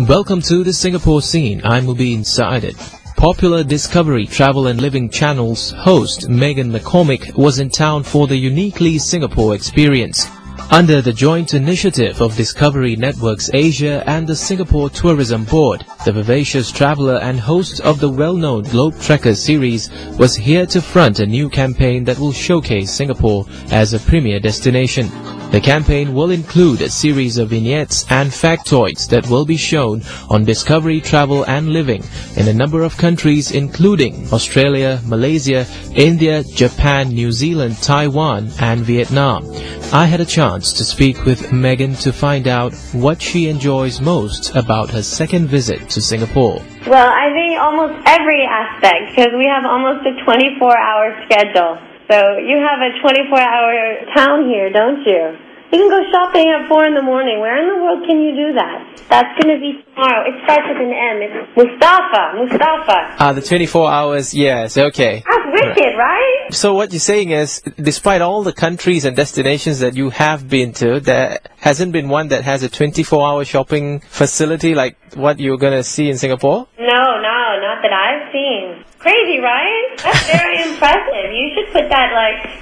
Welcome to the Singapore Scene. I'm Mubin Saadet. Popular Discovery Travel and Living Channel's host Megan McCormick was in town for the uniquely Singapore experience. Under the joint initiative of Discovery Networks Asia and the Singapore Tourism Board, the vivacious traveller and host of the well-known Globe Trekker series was here to front a new campaign that will showcase Singapore as a premier destination. The campaign will include a series of vignettes and factoids that will be shown on Discovery Travel and Living in a number of countries including Australia, Malaysia, India, Japan, New Zealand, Taiwan and Vietnam. I had a chance to speak with Megan to find out what she enjoys most about her second visit to Singapore. Well, I think almost every aspect, because we have almost a 24-hour schedule. So you have a 24-hour town here, don't you? You can go shopping at 4 in the morning. Where in the world can you do that? That's going to be tomorrow. It starts with an M. It's Mustafa. The 24 hours, yes, okay. That's wicked, right? So what you're saying is, despite all the countries and destinations that you have been to, there hasn't been one that has a 24-hour shopping facility like what you're going to see in Singapore? No, not that I've seen. Crazy, right? That's very impressive. You should put that,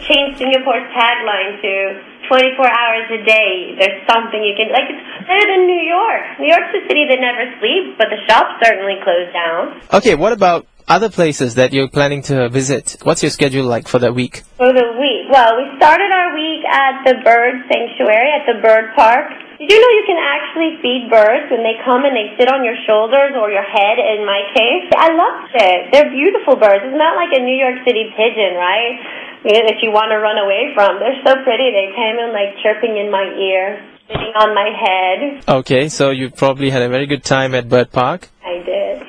change Singapore's tagline to 24 hours a day. There's something you can, it's better than New York. New York's a city that never sleeps, but the shops certainly close down. Okay, what about other places that you're planning to visit? What's your schedule like for that week? For the week? Well, we started our week at the bird sanctuary, at the bird park. Did you know you can actually feed birds when they come and they sit on your shoulders or your head, in my case? I loved it. They're beautiful birds. It's not like a New York City pigeon, right? That you want to run away from. They're so pretty. They came in chirping in my ear, sitting on my head. Okay, so you probably had a very good time at Bird Park. I did.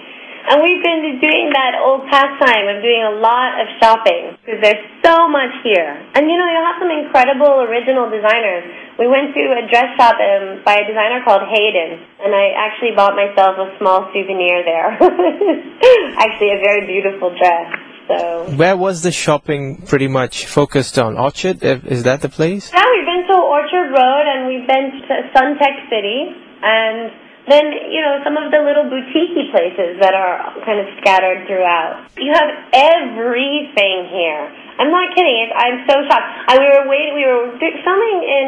And we've been doing that old pastime of doing a lot of shopping because there's so much here. And you have some incredible original designers. We went to a dress shop by a designer called Hayden, and I actually bought myself a small souvenir there. Actually, a very beautiful dress. So. Where was the shopping pretty much focused on? Orchard? Is that the place? Yeah, we've been to Orchard Road and we've been to Suntec City and then, some of the little boutique-y places that are kind of scattered throughout. You have everything here. I'm not kidding. I'm so shocked. We were filming in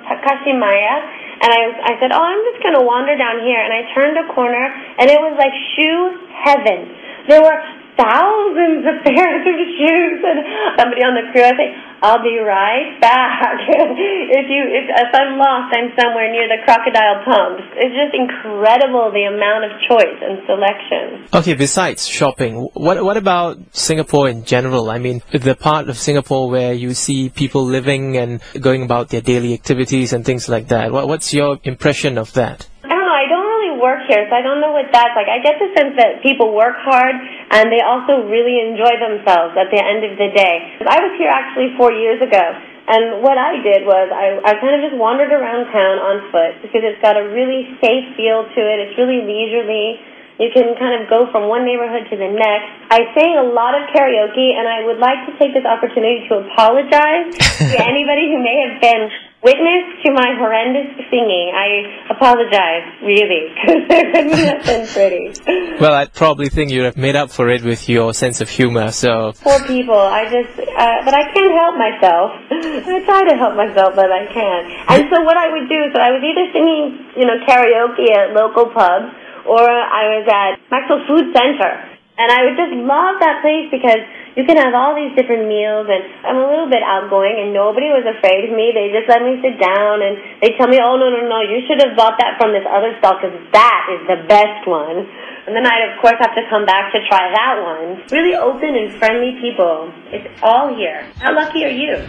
Takashimaya and I said, I'm just going to wander down here. And I turned a corner and it was like shoe heaven. There were thousands of pairs of shoes, and somebody on the crew, I say, I'll be right back. If I'm lost, I'm somewhere near the crocodile pumps. It's just incredible the amount of choice and selection. Okay, besides shopping, what about Singapore in general? I mean, the part of Singapore where you see people living and going about their daily activities and things like that. What's your impression of that? I don't really work here, so I don't know what that's like. I get the sense that people work hard and they also really enjoy themselves at the end of the day. I was here actually 4 years ago, and what I did was I kind of just wandered around town on foot because it's got a really safe feel to it. It's really leisurely. You can kind of go from one neighborhood to the next. I sang a lot of karaoke, and I would like to take this opportunity to apologize to anybody who may have been witness to my horrendous singing. I apologize, really, because it wouldn't have been pretty. Well, I probably think you'd have made up for it with your sense of humor, so... Poor people, but I can't help myself. I try to help myself, but I can't. And so what I would do is I was either singing, karaoke at local pubs, or I was at Maxwell Food Center. And I would just love that place because you can have all these different meals, and I'm a little bit outgoing, and nobody was afraid of me. They just let me sit down, and they tell me, oh, no, you should have bought that from this other stall because that is the best one. And then I'd, of course, have to come back to try that one. Really open and friendly people. It's all here. How lucky are you?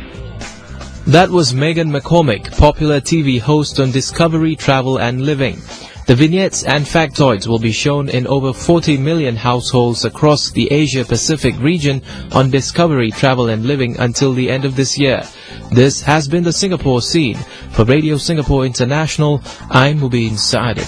That was Megan McCormick, popular TV host on Discovery Travel and Living. The vignettes and factoids will be shown in over 40 million households across the Asia-Pacific region on Discovery Travel and Living until the end of this year. This has been the Singapore Scene. For Radio Singapore International, I'm Mubin Saadet.